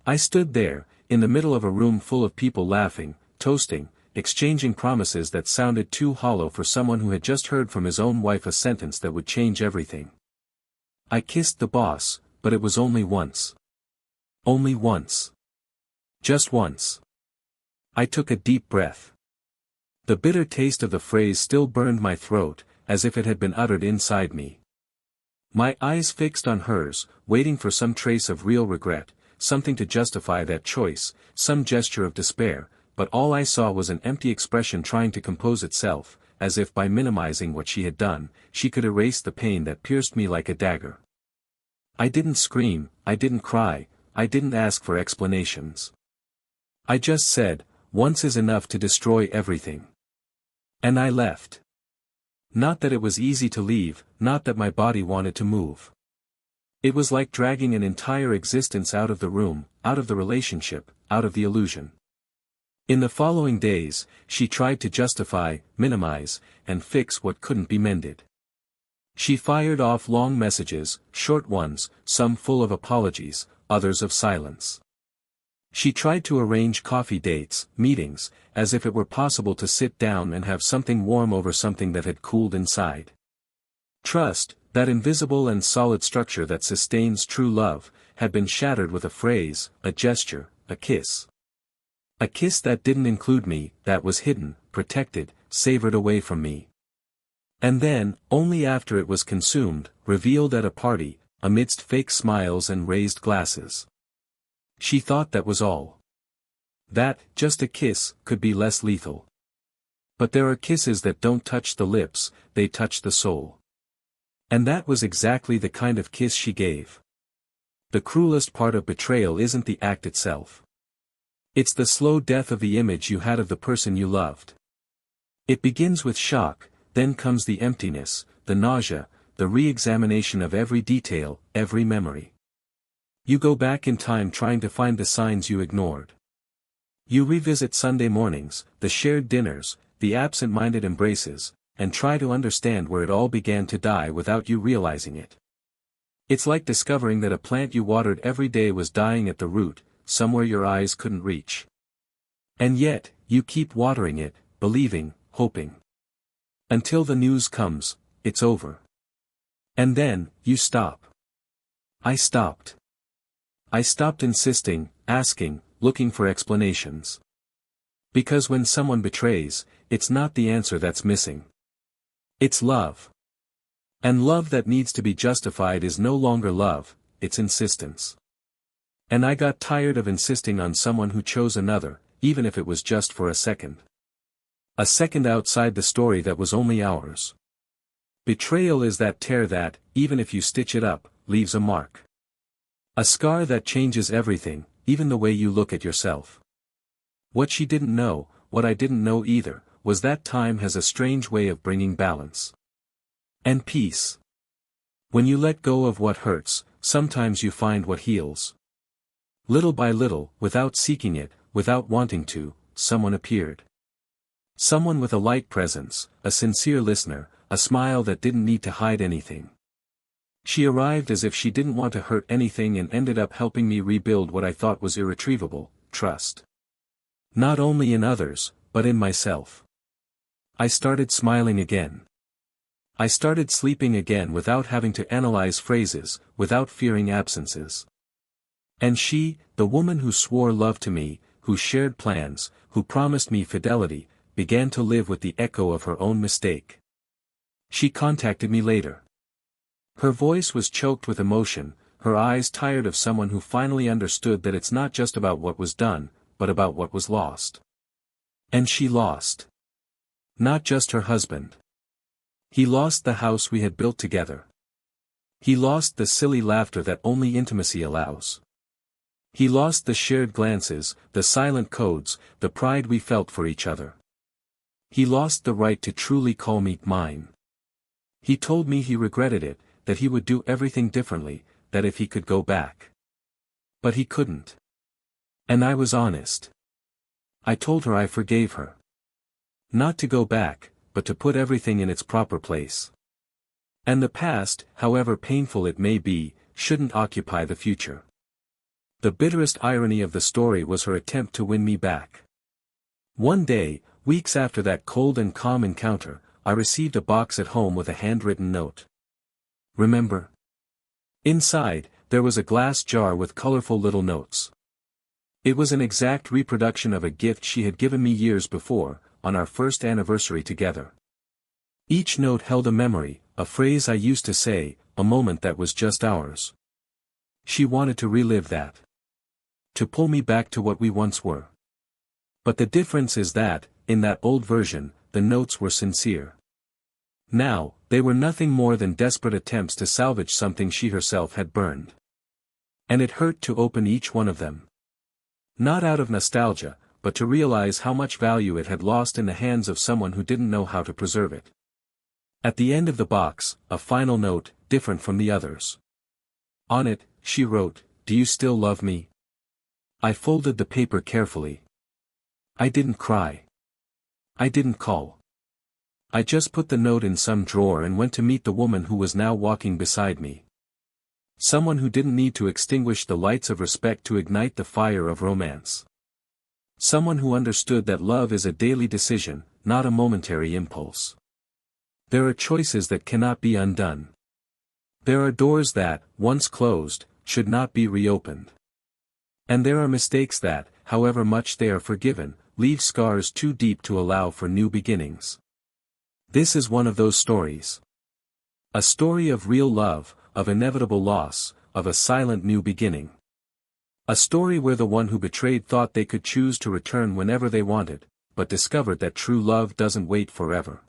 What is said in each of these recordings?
I stood there, in the middle of a room full of people laughing, toasting, exchanging promises that sounded too hollow for someone who had just heard from his own wife a sentence that would change everything. I kissed the boss, but it was only once. Only once. Just once. I took a deep breath. The bitter taste of the phrase still burned my throat, as if it had been uttered inside me. My eyes fixed on hers, waiting for some trace of real regret, something to justify that choice, some gesture of despair, but all I saw was an empty expression trying to compose itself, as if by minimizing what she had done, she could erase the pain that pierced me like a dagger. I didn't scream, I didn't cry, I didn't ask for explanations. I just said, once is enough to destroy everything. And I left. Not that it was easy to leave, not that my body wanted to move. It was like dragging an entire existence out of the room, out of the relationship, out of the illusion. In the following days, she tried to justify, minimize, and fix what couldn't be mended. She fired off long messages, short ones, some full of apologies, others of silence. She tried to arrange coffee dates, meetings, as if it were possible to sit down and have something warm over something that had cooled inside. Trust, that invisible and solid structure that sustains true love, had been shattered with a phrase, a gesture, a kiss. A kiss that didn't include me, that was hidden, protected, savored away from me. And then, only after it was consumed, revealed at a party, amidst fake smiles and raised glasses. She thought that was all. That, just a kiss, could be less lethal. But there are kisses that don't touch the lips, they touch the soul. And that was exactly the kind of kiss she gave. The cruelest part of betrayal isn't the act itself. It's the slow death of the image you had of the person you loved. It begins with shock, then comes the emptiness, the nausea, the re-examination of every detail, every memory. You go back in time trying to find the signs you ignored. You revisit Sunday mornings, the shared dinners, the absent-minded embraces, and try to understand where it all began to die without you realizing it. It's like discovering that a plant you watered every day was dying at the root, somewhere your eyes couldn't reach. And yet, you keep watering it, believing, hoping. Until the news comes, it's over. And then, you stop. I stopped. I stopped insisting, asking, looking for explanations. Because when someone betrays, it's not the answer that's missing. It's love. And love that needs to be justified is no longer love, it's insistence. And I got tired of insisting on someone who chose another, even if it was just for a second. A second outside the story that was only ours. Betrayal is that tear that, even if you stitch it up, leaves a mark. A scar that changes everything, even the way you look at yourself. What she didn't know, what I didn't know either, was that time has a strange way of bringing balance. And peace. When you let go of what hurts, sometimes you find what heals. Little by little, without seeking it, without wanting to, someone appeared. Someone with a light presence, a sincere listener, a smile that didn't need to hide anything. She arrived as if she didn't want to hurt anything and ended up helping me rebuild what I thought was irretrievable, trust. Not only in others, but in myself. I started smiling again. I started sleeping again without having to analyze phrases, without fearing absences. And she, the woman who swore love to me, who shared plans, who promised me fidelity, began to live with the echo of her own mistake. She contacted me later. Her voice was choked with emotion, her eyes tired of someone who finally understood that it's not just about what was done, but about what was lost. And she lost. Not just her husband. He lost the house we had built together. He lost the silly laughter that only intimacy allows. He lost the shared glances, the silent codes, the pride we felt for each other. He lost the right to truly call me mine. He told me he regretted it, that he would do everything differently, that if he could go back. But he couldn't. And I was honest. I told her I forgave her. Not to go back, but to put everything in its proper place. And the past, however painful it may be, shouldn't occupy the future. The bitterest irony of the story was her attempt to win me back. One day, weeks after that cold and calm encounter, I received a box at home with a handwritten note. Remember? Inside, there was a glass jar with colorful little notes. It was an exact reproduction of a gift she had given me years before, on our first anniversary together. Each note held a memory, a phrase I used to say, a moment that was just ours. She wanted to relive that. To pull me back to what we once were. But the difference is that, in that old version, the notes were sincere. Now, they were nothing more than desperate attempts to salvage something she herself had burned. And it hurt to open each one of them. Not out of nostalgia, but to realize how much value it had lost in the hands of someone who didn't know how to preserve it. At the end of the box, a final note, different from the others. On it, she wrote, "Do you still love me?" I folded the paper carefully. I didn't cry. I didn't call. I just put the note in some drawer and went to meet the woman who was now walking beside me. Someone who didn't need to extinguish the lights of respect to ignite the fire of romance. Someone who understood that love is a daily decision, not a momentary impulse. There are choices that cannot be undone. There are doors that, once closed, should not be reopened. And there are mistakes that, however much they are forgiven, leave scars too deep to allow for new beginnings. This is one of those stories. A story of real love, of inevitable loss, of a silent new beginning. A story where the one who betrayed thought they could choose to return whenever they wanted, but discovered that true love doesn't wait forever.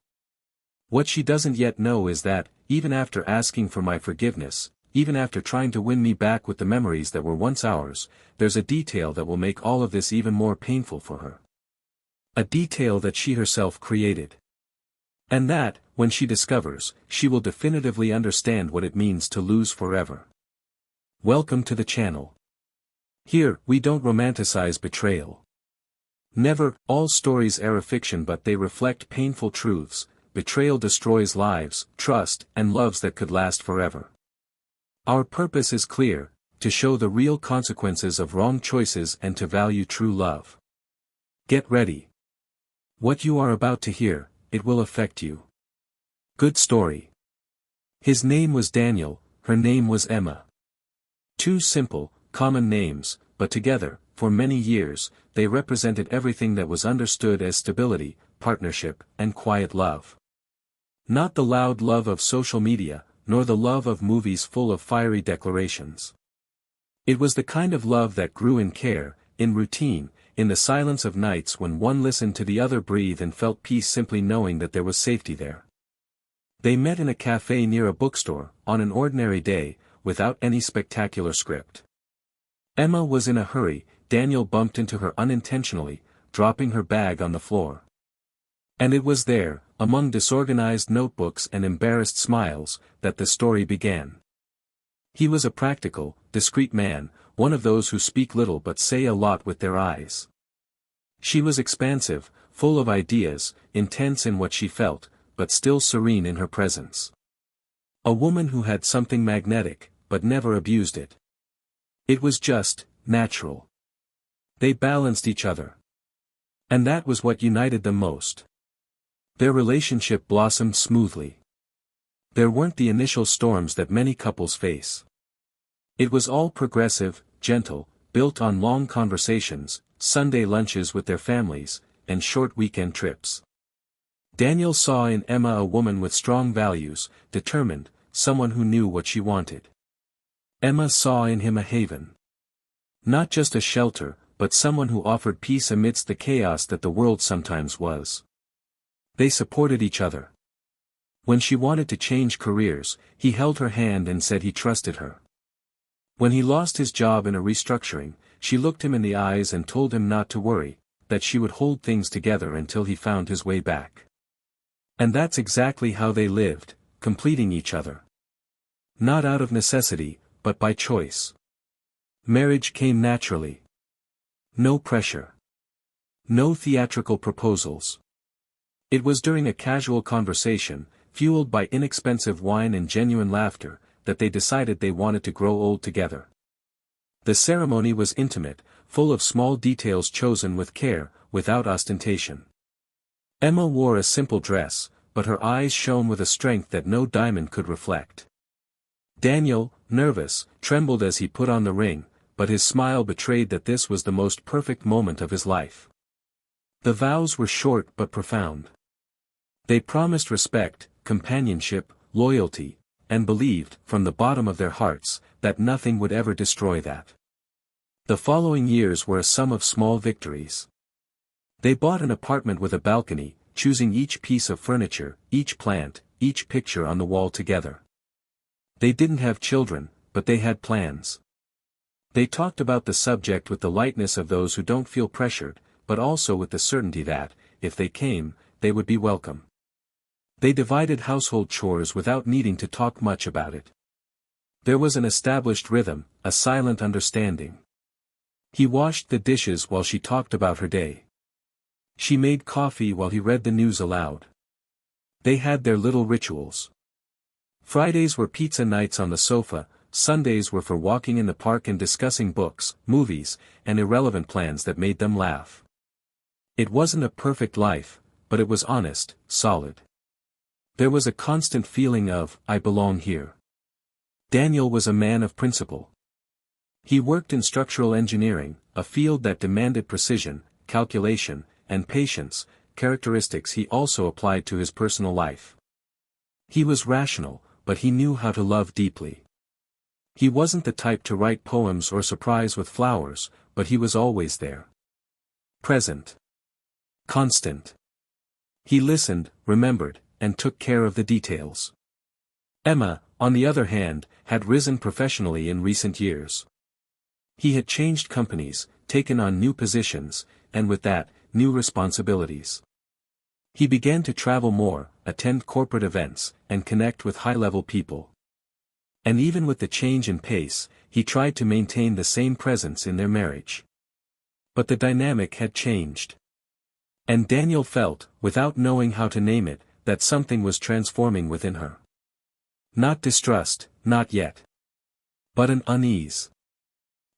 What she doesn't yet know is that, even after asking for my forgiveness, even after trying to win me back with the memories that were once ours, there's a detail that will make all of this even more painful for her. A detail that she herself created. And that, when she discovers, she will definitively understand what it means to lose forever. Welcome to the channel. Here, we don't romanticize betrayal. Never. All stories are fiction, but they reflect painful truths. Betrayal destroys lives, trust, and loves that could last forever. Our purpose is clear, to show the real consequences of wrong choices and to value true love. Get ready. What you are about to hear, it will affect you. Good story. His name was Daniel, her name was Emma. Two simple, common names, but together, for many years, they represented everything that was understood as stability, partnership, and quiet love. Not the loud love of social media, nor the love of movies full of fiery declarations. It was the kind of love that grew in care, in routine, in the silence of nights when one listened to the other breathe and felt peace simply knowing that there was safety there. They met in a cafe near a bookstore, on an ordinary day, without any spectacular script. Emma was in a hurry. Daniel bumped into her unintentionally, dropping her bag on the floor. And it was there, among disorganized notebooks and embarrassed smiles, that the story began. He was a practical, discreet man, one of those who speak little but say a lot with their eyes. She was expansive, full of ideas, intense in what she felt, but still serene in her presence. A woman who had something magnetic, but never abused it. It was just, natural. They balanced each other. And that was what united them most. Their relationship blossomed smoothly. There weren't the initial storms that many couples face. It was all progressive, gentle, built on long conversations, Sunday lunches with their families, and short weekend trips. Daniel saw in Emma a woman with strong values, determined, someone who knew what she wanted. Emma saw in him a haven. Not just a shelter, but someone who offered peace amidst the chaos that the world sometimes was. They supported each other. When she wanted to change careers, he held her hand and said he trusted her. When he lost his job in a restructuring, she looked him in the eyes and told him not to worry, that she would hold things together until he found his way back. And that's exactly how they lived, completing each other. Not out of necessity, but by choice. Marriage came naturally. No pressure. No theatrical proposals. It was during a casual conversation, fueled by inexpensive wine and genuine laughter, that they decided they wanted to grow old together. The ceremony was intimate, full of small details chosen with care, without ostentation. Emma wore a simple dress, but her eyes shone with a strength that no diamond could reflect. Daniel, nervous, trembled as he put on the ring, but his smile betrayed that this was the most perfect moment of his life. The vows were short but profound. They promised respect, companionship, loyalty, and believed, from the bottom of their hearts, that nothing would ever destroy that. The following years were a sum of small victories. They bought an apartment with a balcony, choosing each piece of furniture, each plant, each picture on the wall together. They didn't have children, but they had plans. They talked about the subject with the lightness of those who don't feel pressured, but also with the certainty that, if they came, they would be welcome. They divided household chores without needing to talk much about it. There was an established rhythm, a silent understanding. He washed the dishes while she talked about her day. She made coffee while he read the news aloud. They had their little rituals. Fridays were pizza nights on the sofa, Sundays were for walking in the park and discussing books, movies, and irrelevant plans that made them laugh. It wasn't a perfect life, but it was honest, solid. There was a constant feeling of, I belong here. Daniel was a man of principle. He worked in structural engineering, a field that demanded precision, calculation, and patience, characteristics he also applied to his personal life. He was rational, but he knew how to love deeply. He wasn't the type to write poems or surprise with flowers, but he was always there. Present. Constant. He listened, remembered, and took care of the details. Emma, on the other hand, had risen professionally in recent years. He had changed companies, taken on new positions, and with that, new responsibilities. He began to travel more, attend corporate events, and connect with high-level people. And even with the change in pace, he tried to maintain the same presence in their marriage. But the dynamic had changed. And Daniel felt, without knowing how to name it, that something was transforming within her. Not distrust, not yet. But an unease.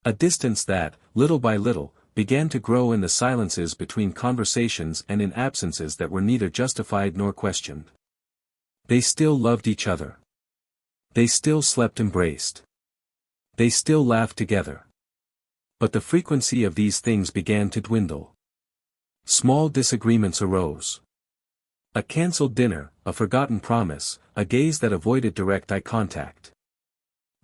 A distance that, little by little, began to grow in the silences between conversations and in absences that were neither justified nor questioned. They still loved each other. They still slept embraced. They still laughed together. But the frequency of these things began to dwindle. Small disagreements arose. A cancelled dinner, a forgotten promise, a gaze that avoided direct eye contact.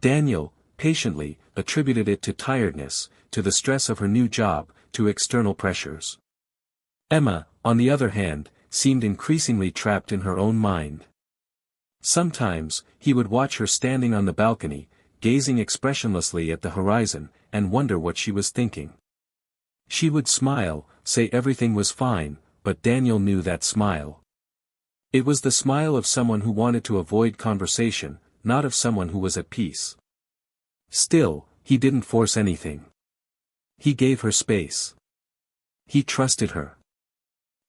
Daniel, patiently, attributed it to tiredness, to the stress of her new job, to external pressures. Emma, on the other hand, seemed increasingly trapped in her own mind. Sometimes, he would watch her standing on the balcony, gazing expressionlessly at the horizon, and wonder what she was thinking. She would smile, say everything was fine, but Daniel knew that smile. It was the smile of someone who wanted to avoid conversation, not of someone who was at peace. Still, he didn't force anything. He gave her space. He trusted her.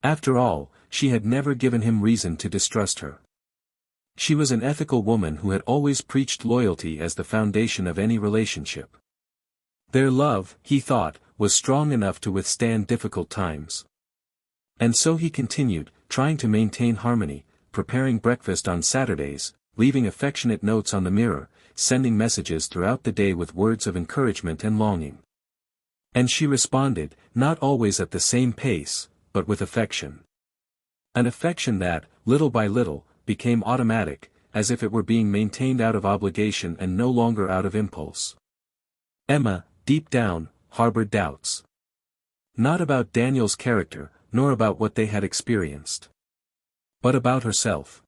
After all, she had never given him reason to distrust her. She was an ethical woman who had always preached loyalty as the foundation of any relationship. Their love, he thought, was strong enough to withstand difficult times. And so he continued, trying to maintain harmony, preparing breakfast on Saturdays, leaving affectionate notes on the mirror, sending messages throughout the day with words of encouragement and longing. And she responded, not always at the same pace, but with affection. An affection that, little by little, became automatic, as if it were being maintained out of obligation and no longer out of impulse. Emma, deep down, harbored doubts. Not about Daniel's character, nor about what they had experienced. But about herself.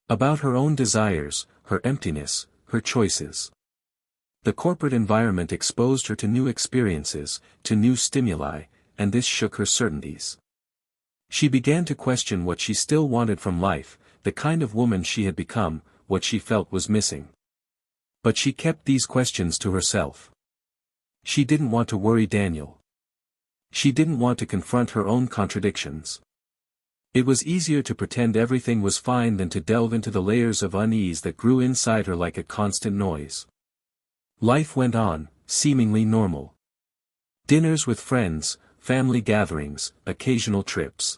About her own desires, her emptiness, her choices. The corporate environment exposed her to new experiences, to new stimuli, and this shook her certainties. She began to question what she still wanted from life, the kind of woman she had become, what she felt was missing. But she kept these questions to herself. She didn't want to worry Daniel. She didn't want to confront her own contradictions. It was easier to pretend everything was fine than to delve into the layers of unease that grew inside her like a constant noise. Life went on, seemingly normal. Dinners with friends, family gatherings, occasional trips.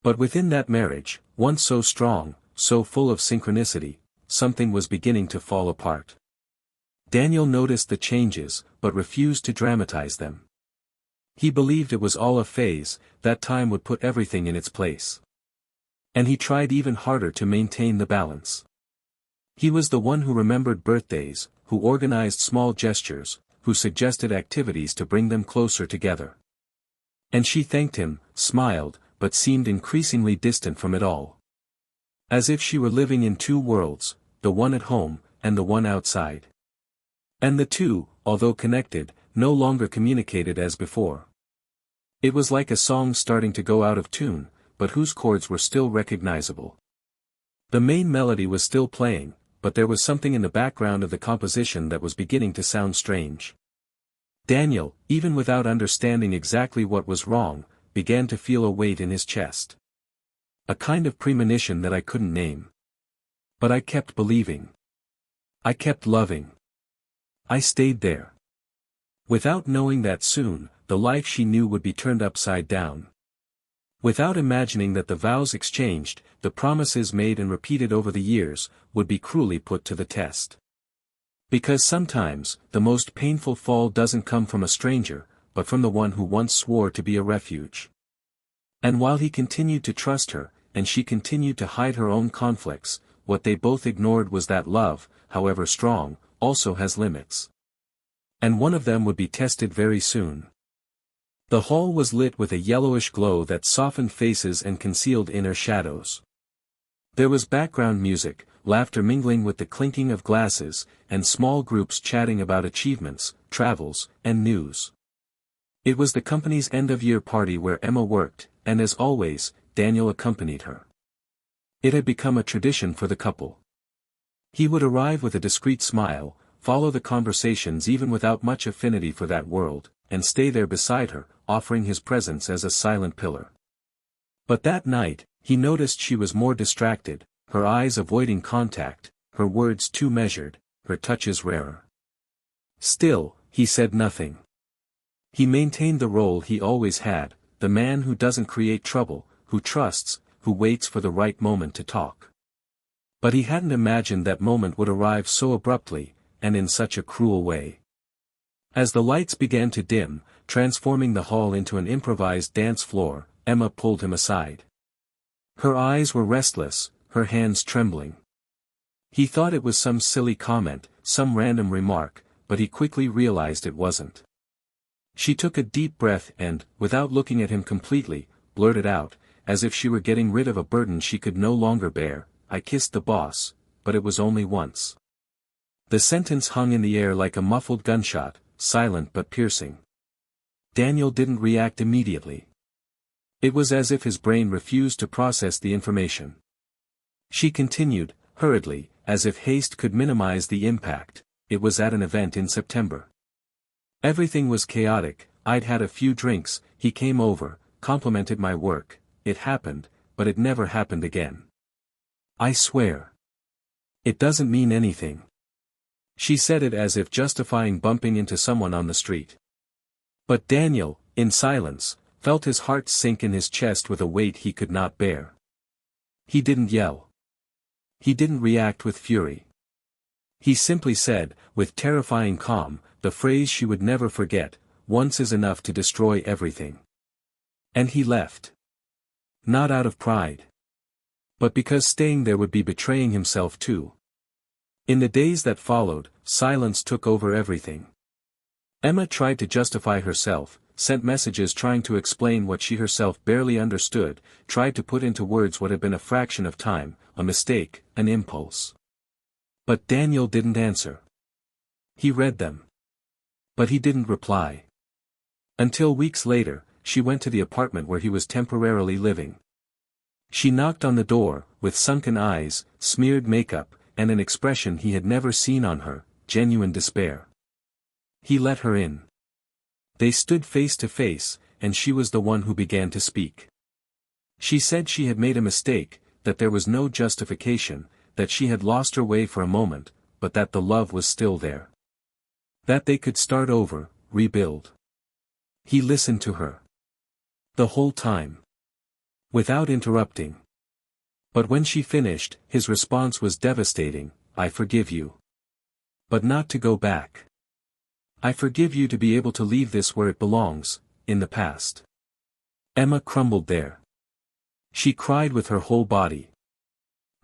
But within that marriage, once so strong, so full of synchronicity, something was beginning to fall apart. Daniel noticed the changes, but refused to dramatize them. He believed it was all a phase, that time would put everything in its place. And he tried even harder to maintain the balance. He was the one who remembered birthdays, who organized small gestures, who suggested activities to bring them closer together. And she thanked him, smiled, but seemed increasingly distant from it all. As if she were living in two worlds, the one at home, and the one outside. And the two, although connected, no longer communicated as before. It was like a song starting to go out of tune, but whose chords were still recognizable. The main melody was still playing, but there was something in the background of the composition that was beginning to sound strange. Daniel, even without understanding exactly what was wrong, began to feel a weight in his chest. A kind of premonition that I couldn't name. But I kept believing. I kept loving. I stayed there. Without knowing that soon, the life she knew would be turned upside down. Without imagining that the vows exchanged, the promises made and repeated over the years, would be cruelly put to the test. Because sometimes, the most painful fall doesn't come from a stranger, but from the one who once swore to be a refuge. And while he continued to trust her, and she continued to hide her own conflicts, what they both ignored was that love, however strong, also has limits. And one of them would be tested very soon. The hall was lit with a yellowish glow that softened faces and concealed inner shadows. There was background music, laughter mingling with the clinking of glasses, and small groups chatting about achievements, travels, and news. It was the company's end-of-year party where Emma worked, and as always, Daniel accompanied her. It had become a tradition for the couple. He would arrive with a discreet smile, follow the conversations even without much affinity for that world, and stay there beside her, offering his presence as a silent pillar. But that night, he noticed she was more distracted, her eyes avoiding contact, her words too measured, her touches rarer. Still, he said nothing. He maintained the role he always had, the man who doesn't create trouble, who trusts, who waits for the right moment to talk. But he hadn't imagined that moment would arrive so abruptly, and in such a cruel way. As the lights began to dim, transforming the hall into an improvised dance floor, Emma pulled him aside. Her eyes were restless, her hands trembling. He thought it was some silly comment, some random remark, but he quickly realized it wasn't. She took a deep breath and, without looking at him completely, blurted out, as if she were getting rid of a burden she could no longer bear, "I kissed the boss, but it was only once." The sentence hung in the air like a muffled gunshot, silent but piercing. Daniel didn't react immediately. It was as if his brain refused to process the information. She continued, hurriedly, as if haste could minimize the impact. "It was at an event in September. Everything was chaotic, I'd had a few drinks, he came over, complimented my work, it happened, but it never happened again. I swear. It doesn't mean anything." She said it as if justifying bumping into someone on the street. But Daniel, in silence, felt his heart sink in his chest with a weight he could not bear. He didn't yell. He didn't react with fury. He simply said, with terrifying calm, the phrase she would never forget, "Once is enough to destroy everything." And he left. Not out of pride. But because staying there would be betraying himself too. In the days that followed, silence took over everything. Emma tried to justify herself, sent messages trying to explain what she herself barely understood, tried to put into words what had been a fraction of time, a mistake, an impulse. But Daniel didn't answer. He read them. But he didn't reply. Until weeks later, she went to the apartment where he was temporarily living. She knocked on the door, with sunken eyes, smeared makeup, and an expression he had never seen on her, genuine despair. He let her in. They stood face to face, and she was the one who began to speak. She said she had made a mistake, that there was no justification, that she had lost her way for a moment, but that the love was still there. That they could start over, rebuild. He listened to her. The whole time. Without interrupting. But when she finished, his response was devastating: "I forgive you. But not to go back. I forgive you to be able to leave this where it belongs, in the past." Emma crumbled there. She cried with her whole body.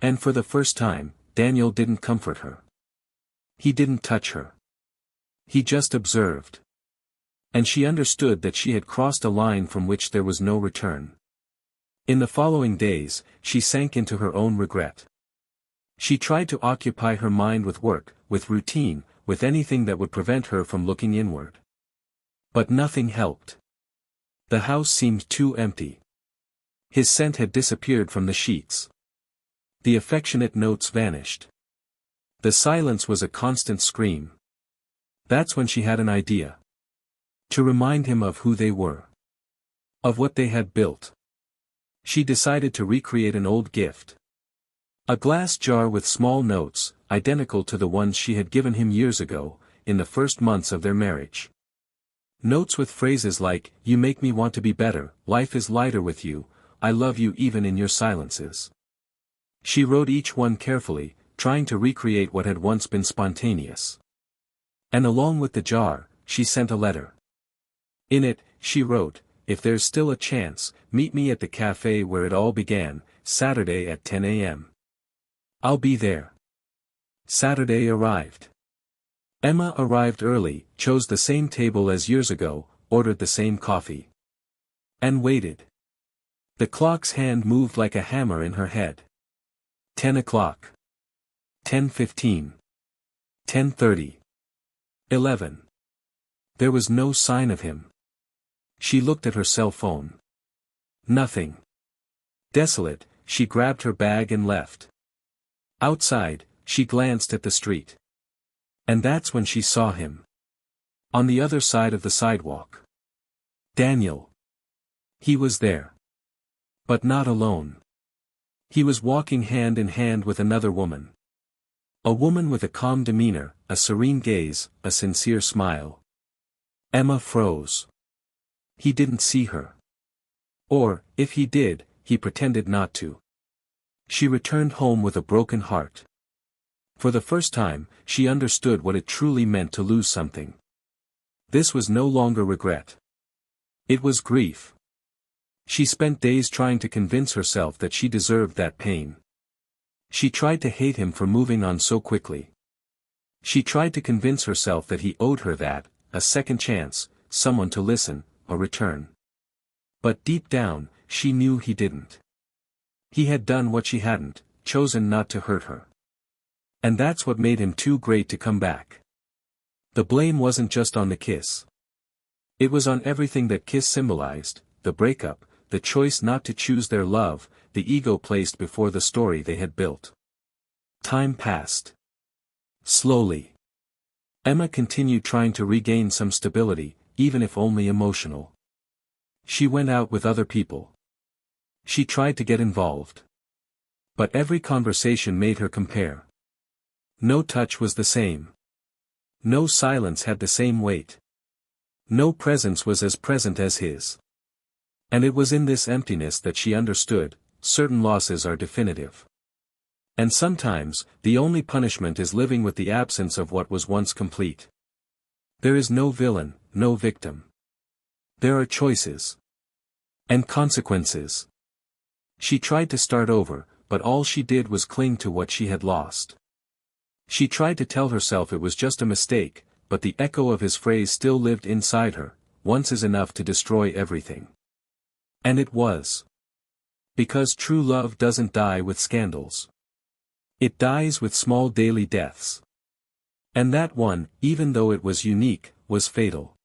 And for the first time, Daniel didn't comfort her. He didn't touch her. He just observed. And she understood that she had crossed a line from which there was no return. In the following days, she sank into her own regret. She tried to occupy her mind with work, with routine, with anything that would prevent her from looking inward. But nothing helped. The house seemed too empty. His scent had disappeared from the sheets. The affectionate notes vanished. The silence was a constant scream. That's when she had an idea. To remind him of who they were. Of what they had built. She decided to recreate an old gift. A glass jar with small notes, identical to the ones she had given him years ago, in the first months of their marriage. Notes with phrases like, "You make me want to be better, life is lighter with you, I love you even in your silences." She wrote each one carefully, trying to recreate what had once been spontaneous. And along with the jar, she sent a letter. In it, she wrote, "If there's still a chance, meet me at the cafe where it all began, Saturday at 10 a.m. I'll be there." Saturday arrived. Emma arrived early, chose the same table as years ago, ordered the same coffee. And waited. The clock's hand moved like a hammer in her head. 10 o'clock. 10:15. 10:30. 11. There was no sign of him. She looked at her cell phone. Nothing. Desolate, she grabbed her bag and left. Outside, she glanced at the street. And that's when she saw him. On the other side of the sidewalk. Daniel. He was there. But not alone. He was walking hand in hand with another woman. A woman with a calm demeanor, a serene gaze, a sincere smile. Emma froze. He didn't see her. Or, if he did, he pretended not to. She returned home with a broken heart. For the first time, she understood what it truly meant to lose something. This was no longer regret. It was grief. She spent days trying to convince herself that she deserved that pain. She tried to hate him for moving on so quickly. She tried to convince herself that he owed her that, a second chance, someone to listen, a return. But deep down, she knew he didn't. He had done what she hadn't, chosen not to hurt her. And that's what made him too great to come back. The blame wasn't just on the kiss. It was on everything that kiss symbolized, the breakup, the choice not to choose their love, the ego placed before the story they had built. Time passed. Slowly. Emma continued trying to regain some stability, even if only emotional. She went out with other people. She tried to get involved. But every conversation made her compare. No touch was the same. No silence had the same weight. No presence was as present as his. And it was in this emptiness that she understood, certain losses are definitive. And sometimes, the only punishment is living with the absence of what was once complete. There is no villain, no victim. There are choices. And consequences. She tried to start over, but all she did was cling to what she had lost. She tried to tell herself it was just a mistake, but the echo of his phrase still lived inside her, "Once is enough to destroy everything." And it was. Because true love doesn't die with scandals. It dies with small daily deaths. And that one, even though it was unique, was fatal.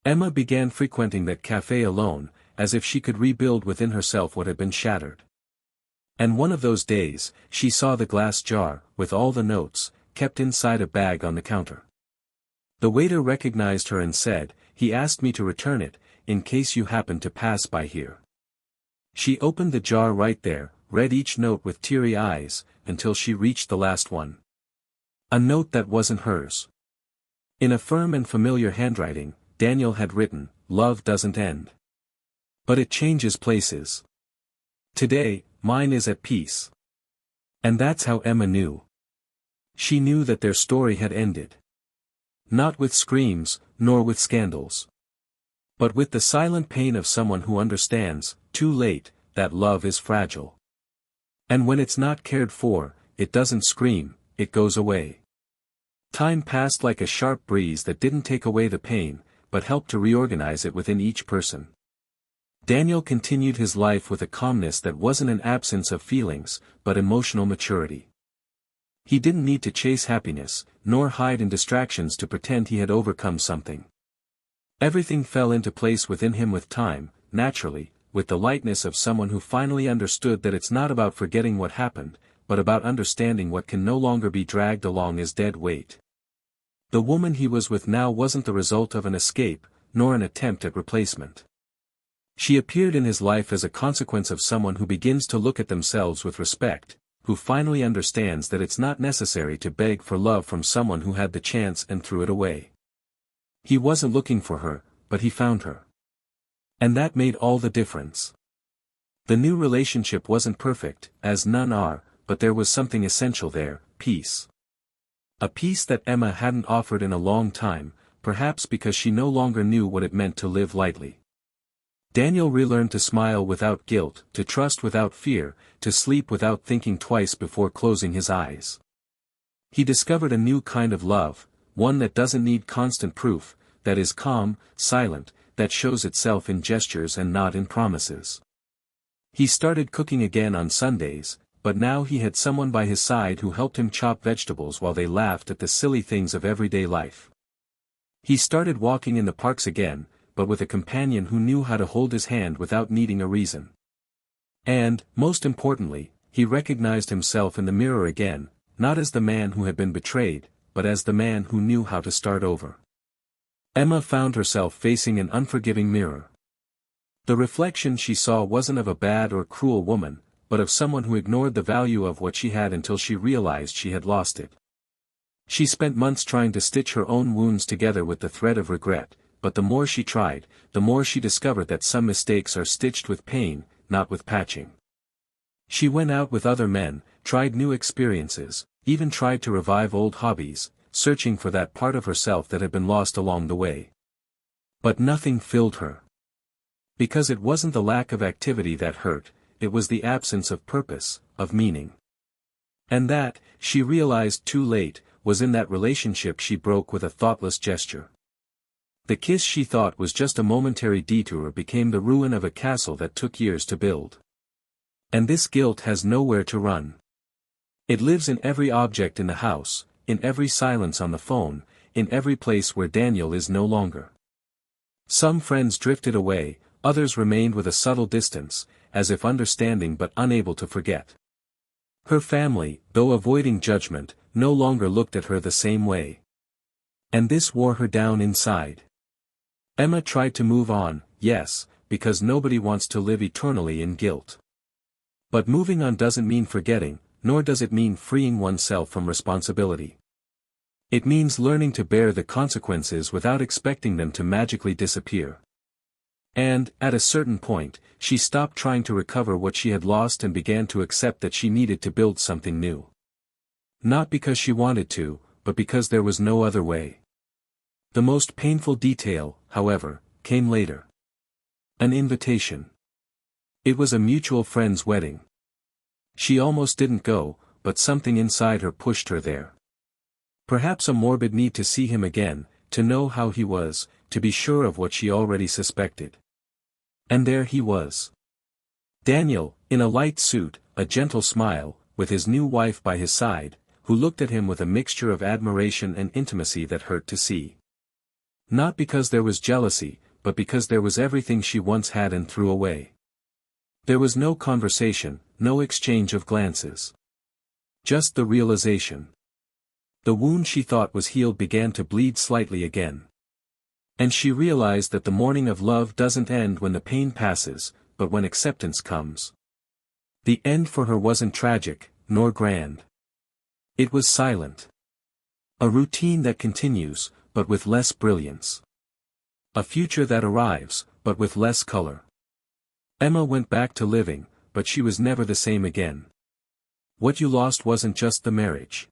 Emma began frequenting that cafe alone, as if she could rebuild within herself what had been shattered. And one of those days, she saw the glass jar, with all the notes, kept inside a bag on the counter. The waiter recognized her and said, "He asked me to return it, in case you happened to pass by here." She opened the jar right there, read each note with teary eyes, until she reached the last one. A note that wasn't hers. In a firm and familiar handwriting, Daniel had written, "Love doesn't end. But it changes places. Today, mine is at peace." And that's how Emma knew. She knew that their story had ended. Not with screams, nor with scandals. But with the silent pain of someone who understands, too late, that love is fragile. And when it's not cared for, it doesn't scream, it goes away. Time passed like a sharp breeze that didn't take away the pain, but helped to reorganize it within each person. Daniel continued his life with a calmness that wasn't an absence of feelings, but emotional maturity. He didn't need to chase happiness, nor hide in distractions to pretend he had overcome something. Everything fell into place within him with time, naturally, with the lightness of someone who finally understood that it's not about forgetting what happened, but about understanding what can no longer be dragged along as dead weight. The woman he was with now wasn't the result of an escape, nor an attempt at replacement. She appeared in his life as a consequence of someone who begins to look at themselves with respect, who finally understands that it's not necessary to beg for love from someone who had the chance and threw it away. He wasn't looking for her, but he found her. And that made all the difference. The new relationship wasn't perfect, as none are, but there was something essential there, peace. A peace that Emma hadn't offered in a long time, perhaps because she no longer knew what it meant to live lightly. Daniel relearned to smile without guilt, to trust without fear, to sleep without thinking twice before closing his eyes. He discovered a new kind of love, one that doesn't need constant proof, that is calm, silent, that shows itself in gestures and not in promises. He started cooking again on Sundays, but now he had someone by his side who helped him chop vegetables while they laughed at the silly things of everyday life. He started walking in the parks again, but with a companion who knew how to hold his hand without needing a reason. And, most importantly, he recognized himself in the mirror again, not as the man who had been betrayed, but as the man who knew how to start over. Emma found herself facing an unforgiving mirror. The reflection she saw wasn't of a bad or cruel woman, but of someone who ignored the value of what she had until she realized she had lost it. She spent months trying to stitch her own wounds together with the thread of regret, but the more she tried, the more she discovered that some mistakes are stitched with pain, not with patching. She went out with other men, tried new experiences, even tried to revive old hobbies, searching for that part of herself that had been lost along the way. But nothing filled her. Because it wasn't the lack of activity that hurt, it was the absence of purpose, of meaning. And that, she realized too late, was in that relationship she broke with a thoughtless gesture. The kiss she thought was just a momentary detour became the ruin of a castle that took years to build. And this guilt has nowhere to run. It lives in every object in the house, in every silence on the phone, in every place where Daniel is no longer. Some friends drifted away, others remained with a subtle distance, as if understanding but unable to forget. Her family, though avoiding judgment, no longer looked at her the same way. And this wore her down inside. Emma tried to move on, yes, because nobody wants to live eternally in guilt. But moving on doesn't mean forgetting, nor does it mean freeing oneself from responsibility. It means learning to bear the consequences without expecting them to magically disappear. And, at a certain point, she stopped trying to recover what she had lost and began to accept that she needed to build something new. Not because she wanted to, but because there was no other way. The most painful detail, however, came later. An invitation. It was a mutual friend's wedding. She almost didn't go, but something inside her pushed her there. Perhaps a morbid need to see him again, to know how he was, to be sure of what she already suspected. And there he was. Daniel, in a light suit, a gentle smile, with his new wife by his side, who looked at him with a mixture of admiration and intimacy that hurt to see. Not because there was jealousy, but because there was everything she once had and threw away. There was no conversation, no exchange of glances. Just the realization. The wound she thought was healed began to bleed slightly again. And she realized that the morning of love doesn't end when the pain passes, but when acceptance comes. The end for her wasn't tragic, nor grand. It was silent. A routine that continues, but with less brilliance. A future that arrives, but with less color. Emma went back to living, but she was never the same again. What you lost wasn't just the marriage.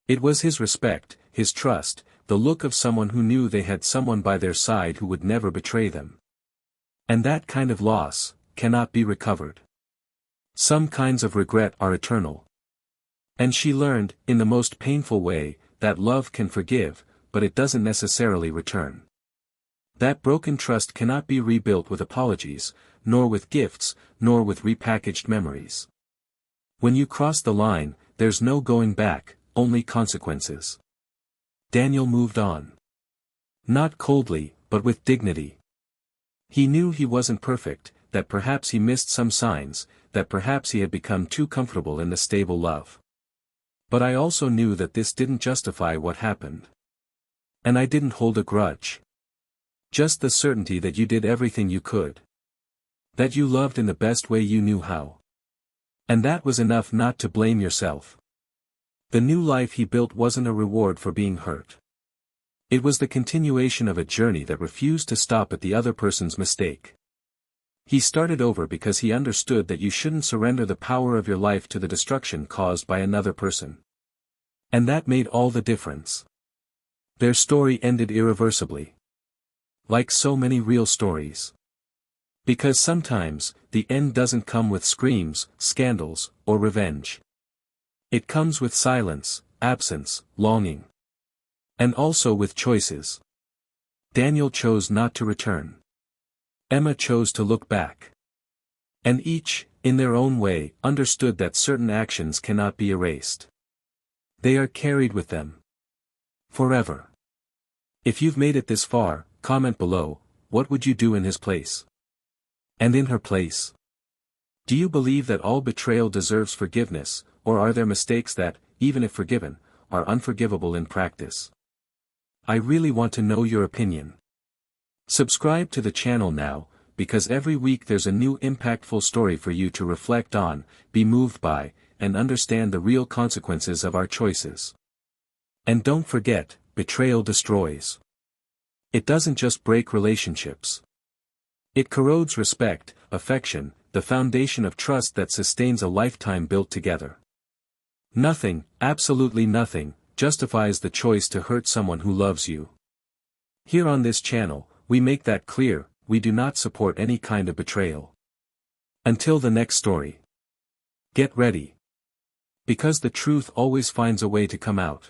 It was his respect, his trust, the look of someone who knew they had someone by their side who would never betray them. And that kind of loss cannot be recovered. Some kinds of regret are eternal. And she learned, in the most painful way, that love can forgive, but it doesn't necessarily return. That broken trust cannot be rebuilt with apologies, nor with gifts, nor with repackaged memories. When you cross the line, there's no going back, only consequences. Daniel moved on. Not coldly, but with dignity. He knew he wasn't perfect, that perhaps he missed some signs, that perhaps he had become too comfortable in the stable love. But I also knew that this didn't justify what happened. And I didn't hold a grudge. Just the certainty that you did everything you could. That you loved in the best way you knew how. And that was enough not to blame yourself. The new life he built wasn't a reward for being hurt. It was the continuation of a journey that refused to stop at the other person's mistake. He started over because he understood that you shouldn't surrender the power of your life to the destruction caused by another person. And that made all the difference. Their story ended irreversibly. Like so many real stories. Because sometimes, the end doesn't come with screams, scandals, or revenge. It comes with silence, absence, longing. And also with choices. Daniel chose not to return. Emma chose to look back. And each, in their own way, understood that certain actions cannot be erased. They are carried with them. Forever. If you've made it this far, comment below, what would you do in his place? And in her place? Do you believe that all betrayal deserves forgiveness, or are there mistakes that, even if forgiven, are unforgivable in practice? I really want to know your opinion. Subscribe to the channel now, because every week there's a new impactful story for you to reflect on, be moved by, and understand the real consequences of our choices. And don't forget, betrayal destroys. It doesn't just break relationships. It corrodes respect, affection, the foundation of trust that sustains a lifetime built together. Nothing, absolutely nothing, justifies the choice to hurt someone who loves you. Here on this channel, we make that clear, we do not support any kind of betrayal. Until the next story. Get ready. Because the truth always finds a way to come out.